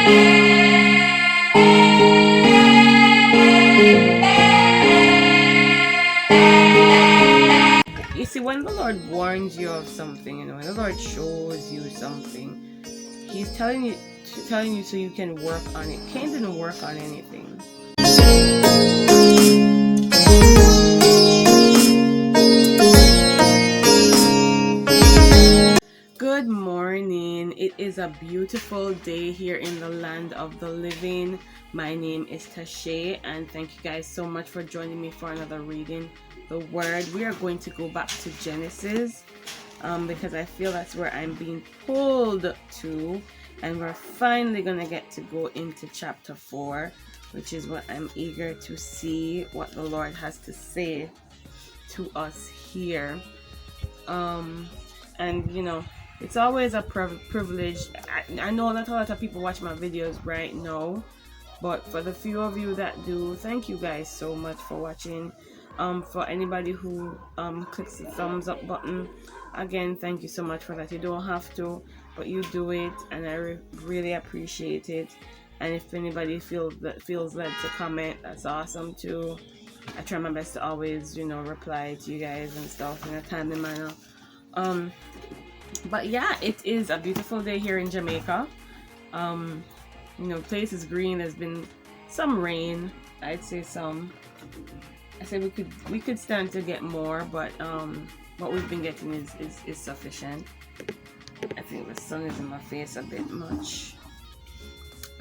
You see, when the Lord warns you of something, when the Lord shows you something, He's telling you so you can work on it. Cain didn't work on anything. Good morning. It is a beautiful day here in the land of the living. My name is Tashay, and thank you guys so much for joining me for another reading the word. We are going to go back to Genesis because I feel that's where I'm being pulled to, and we're finally going to get to go into chapter 4, which is what I'm eager to see what the Lord has to say to us here. And it's always a privilege. I know not a lot of people watch my videos right now, but for the few of you that do, thank you guys so much for watching. For anybody who clicks the thumbs up button, again, thank you so much for that. You don't have to, but you do it, and I really appreciate it. And if anybody feels led to comment, that's awesome too. I try my best to always reply to you guys and stuff in a timely manner. But yeah, it is a beautiful day here in Jamaica. Place is green. There's been some rain. I'd say some. I say we could stand to get more, but what we've been getting is sufficient. I think the sun is in my face a bit much.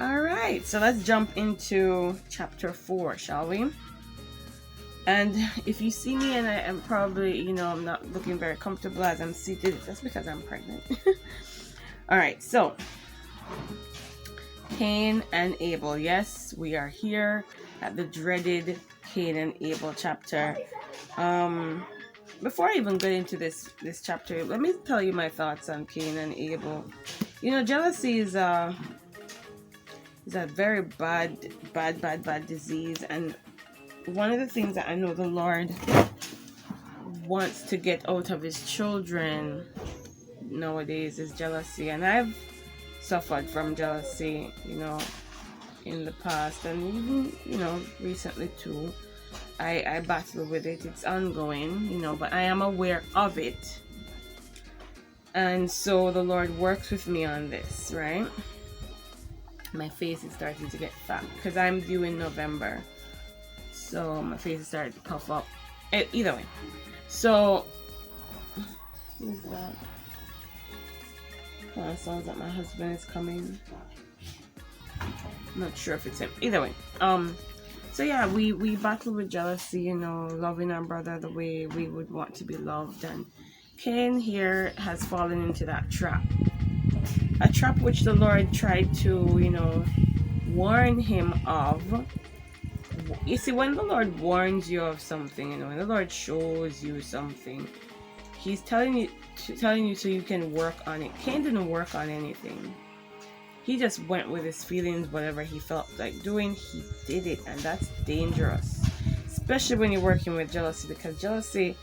All right, so let's jump into chapter 4, shall we? And if you see me and I am probably, I'm not looking very comfortable as I'm seated, that's because I'm pregnant. All right, so Cain and Abel. Yes, we are here at the dreaded Cain and Abel chapter. Before I even get into this chapter, let me tell you my thoughts on Cain and Abel. Jealousy is a very bad disease, and one of the things that I know the Lord wants to get out of his children nowadays is jealousy. And I've suffered from jealousy, in the past, and even, recently too. I battle with it. It's ongoing, but I am aware of it. And so the Lord works with me on this, right? My face is starting to get fat because I'm due in November. So my face is starting to puff up. Either way. So, who's that? It sounds like my husband is coming. I'm not sure if it's him. Either way. So yeah, we battle with jealousy, loving our brother the way we would want to be loved. And Cain here has fallen into that trap. A trap which the Lord tried to, warn him of. You see, when the Lord warns you of something, when the Lord shows you something, He's telling you so you can work on it. Cain didn't work on anything. He just went with his feelings, whatever he felt like doing, he did it, and that's dangerous. Especially when you're working with jealousy, because jealousy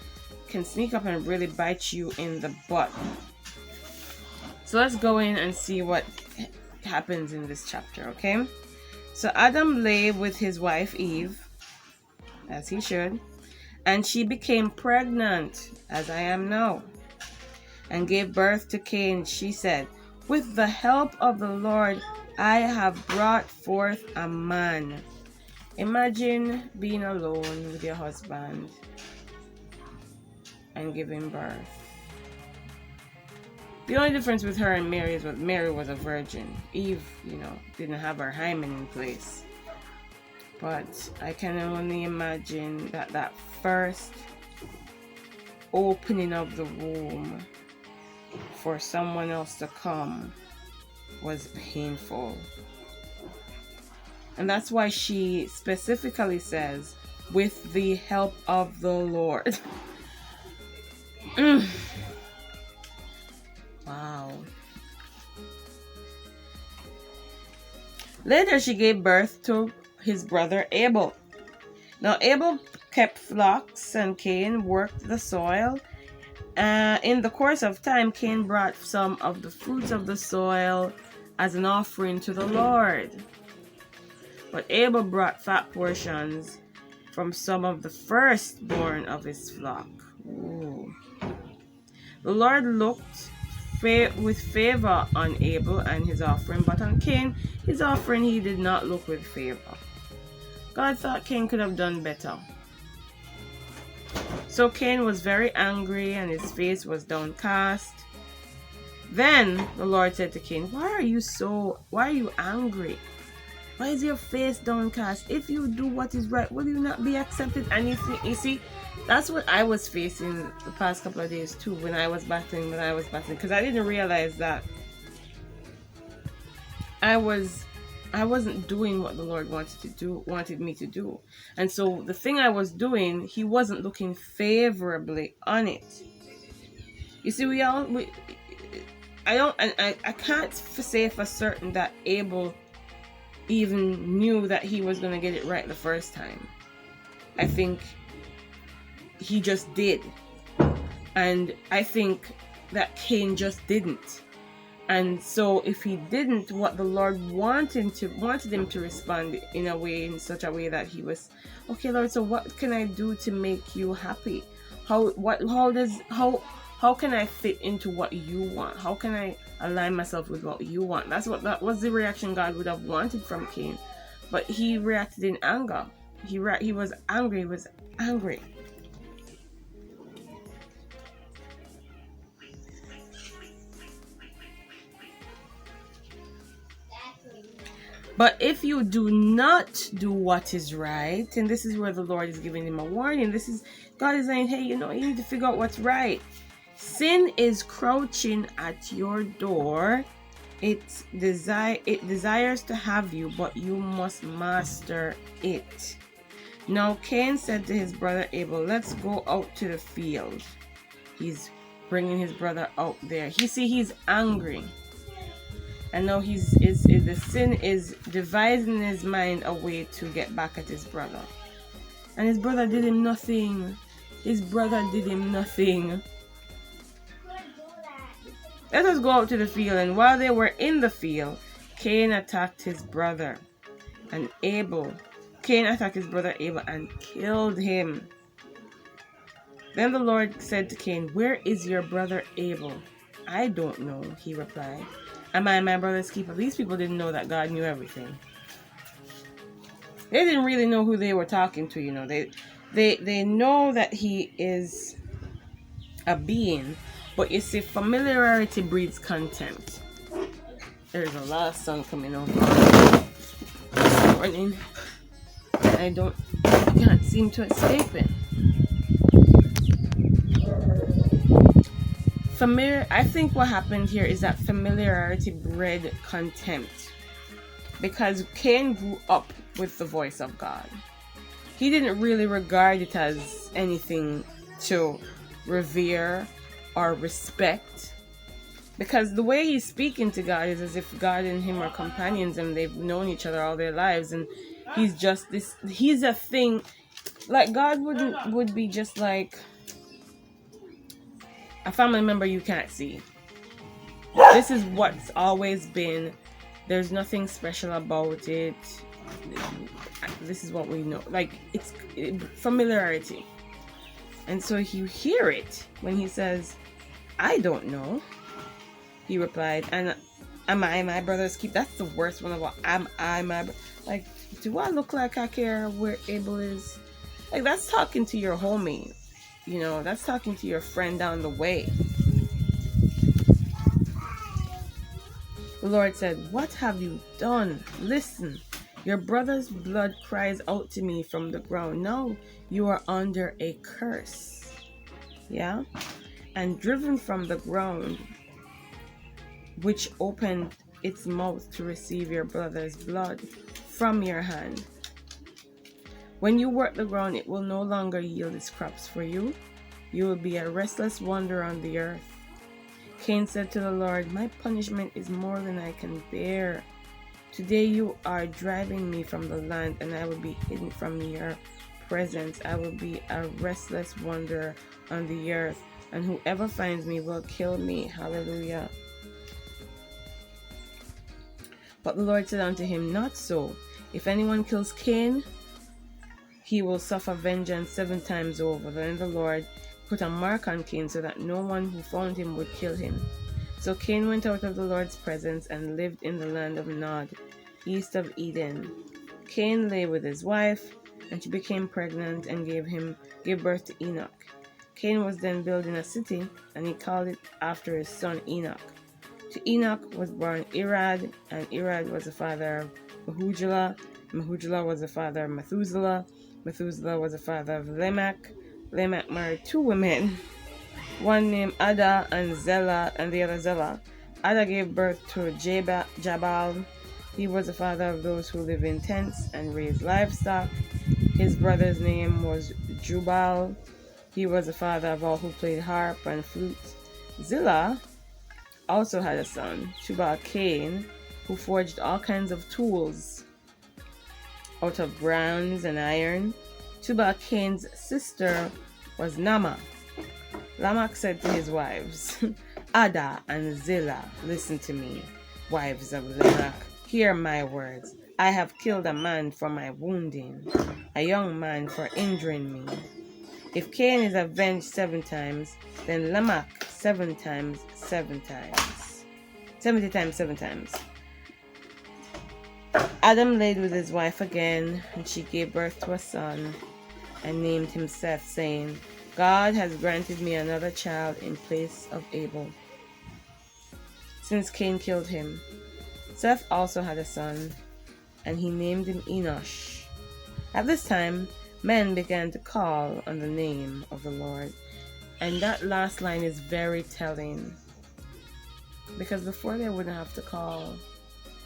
can sneak up and really bite you in the butt. So let's go in and see what happens in this chapter, okay? So Adam lay with his wife Eve, as he should, and she became pregnant, as I am now, and gave birth to Cain. She said, "With the help of the Lord, I have brought forth a man." Imagine being alone with your husband and giving birth. The only difference with her and Mary is that Mary was a virgin. Eve, didn't have her hymen in place. But I can only imagine that first opening of the womb for someone else to come was painful. And that's why she specifically says, "with the help of the Lord." Wow. Later she gave birth to his brother Abel. Now Abel kept flocks and Cain worked the soil. In the course of time, Cain brought some of the fruits of the soil as an offering to the Lord. But Abel brought fat portions from some of the firstborn of his flock. Ooh. The Lord looked with favor on Abel and his offering, but on Cain, his offering, he did not look with favor. God thought Cain could have done better. So Cain was very angry and his face was downcast. Then the Lord said to Cain, why are you angry? Why is your face downcast? If you do what is right, will you not be accepted? And you see, that's what I was facing the past couple of days too, when I was battling, because I didn't realize that I wasn't doing what the Lord wanted me to do. And so the thing I was doing, he wasn't looking favorably on it. You see, I can't say for certain that Abel even knew that he was going to get it right the first time. I think he just did. And I think that Cain just didn't. And so if he didn't, what the Lord wanted him to respond in such a way that he was, okay, Lord, so what can I do to make you happy? How can I fit into what you want? How can I align myself with what you want? That was the reaction God would have wanted from Cain. But he reacted in anger. He was angry. But if you do not do what is right, and this is where the Lord is giving him a warning. God is saying, hey, you need to figure out what's right. Sin is crouching at your door. It desires to have you, but you must master it. Now Cain said to his brother Abel, let's go out to the field. He's bringing his brother out there. He's angry. And now the sin is devising in his mind a way to get back at his brother. And his brother did him nothing. Let us go out to the field. And while they were in the field, Cain attacked his brother Abel and killed him. Then the Lord said to Cain, where is your brother Abel? I don't know, he replied. Am I my brother's keeper? These people didn't know that God knew everything. They didn't really know who they were talking to, They know that he is a being, but you see, familiarity breeds contempt. There's a lot of sun coming over this morning. I can't seem to escape it. I think what happened here is that familiarity bred contempt, because Cain grew up with the voice of God. He didn't really regard it as anything to revere or respect, because the way he's speaking to God is as if God and him are companions and they've known each other all their lives, and he's a thing. Like God would be just like a family member you can't see. This is what's always been. There's nothing special about it. This is what we know. Like, it's familiarity. And so you hear it when he says, I don't know. He replied, and am I my brother's keeper? That's the worst one of all. Am I my like, do I look like I care where Abel is? Like, that's talking to your homie. That's talking to your friend down the way. The Lord said, what have you done? Listen, your brother's blood cries out to me from the ground. Now you are under a curse. Yeah? And driven from the ground, which opened its mouth to receive your brother's blood from your hand. When you work the ground, it will no longer yield its crops for you. You will be a restless wanderer on the earth. Cain said to the Lord, my punishment is more than I can bear. Today you are driving me from the land, and I will be hidden from your presence. I will be a restless wanderer on the earth, and whoever finds me will kill me. Hallelujah. But the Lord said unto him, Not so. If anyone kills Cain, he will suffer vengeance 7 times over. Then the Lord put a mark on Cain so that no one who found him would kill him. So Cain went out of the Lord's presence and lived in the land of Nod, east of Eden. Cain lay with his wife, and she became pregnant and gave birth to Enoch. Cain was then building a city, and he called it after his son Enoch. To Enoch was born Irad, and Irad was the father of Mehujael. Mehujael was the father of Methuselah. Methuselah was the father of Lamech. Lamech married 2 women, one named Ada and Zillah, and the other Zillah. Ada gave birth to Jabal. He was the father of those who live in tents and raise livestock. His brother's name was Jubal. He was the father of all who played harp and flute. Zillah also had a son, Tubal-Cain, who forged all kinds of tools out of bronze and iron. Tubal-Cain's sister was Naamah. Lamech said to his wives, Ada and Zillah, listen to me, wives of Lamech. Hear my words. I have killed a man for my wounding, a young man for injuring me. If Cain is avenged 7 times, then Lamech 7 times 7 times. 70 times 7 times. Adam laid with his wife again, and she gave birth to a son, and named him Seth, saying, God has granted me another child in place of Abel, since Cain killed him. Seth also had a son, and he named him Enosh. At this time, men began to call on the name of the Lord. And that last line is very telling. Because before they wouldn't have to call,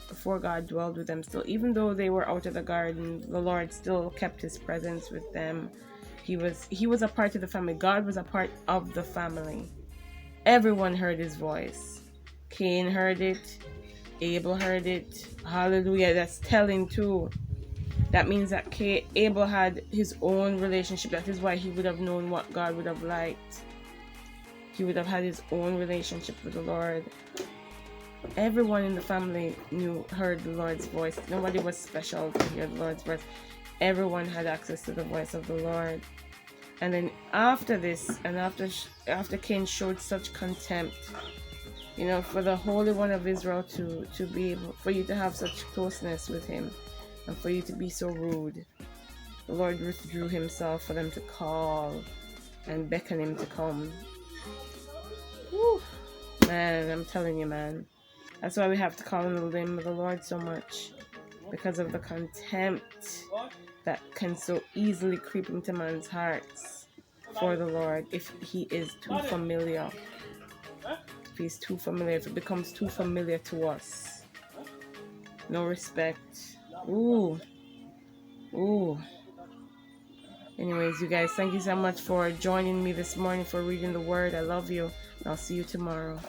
before God dwelled with them still, even though they were out of the garden, the Lord still kept his presence with them. He was a part of the family. God was a part of the family. Everyone heard his voice. Cain heard it. Abel heard it. Hallelujah. That's telling too. That means that Abel had his own relationship. That is why he would have known what God would have liked. He would have had his own relationship with the Lord. Everyone in the family heard the Lord's voice. Nobody was special to hear the Lord's voice. Everyone had access to the voice of the Lord. And then after this, and after Cain showed such contempt, for the Holy One of Israel to be able, for you to have such closeness with him, and for you to be so rude, the Lord withdrew himself for them to call and beckon him to come. Whew. Man, I'm telling you, man. That's why we have to call on the name of the Lord so much. Because of the contempt that can so easily creep into man's hearts for the Lord if he is too familiar. If he's too familiar, if it becomes too familiar to us. No respect. Ooh. Anyways, you guys, thank you so much for joining me this morning for reading the word. I love you. And I'll see you tomorrow.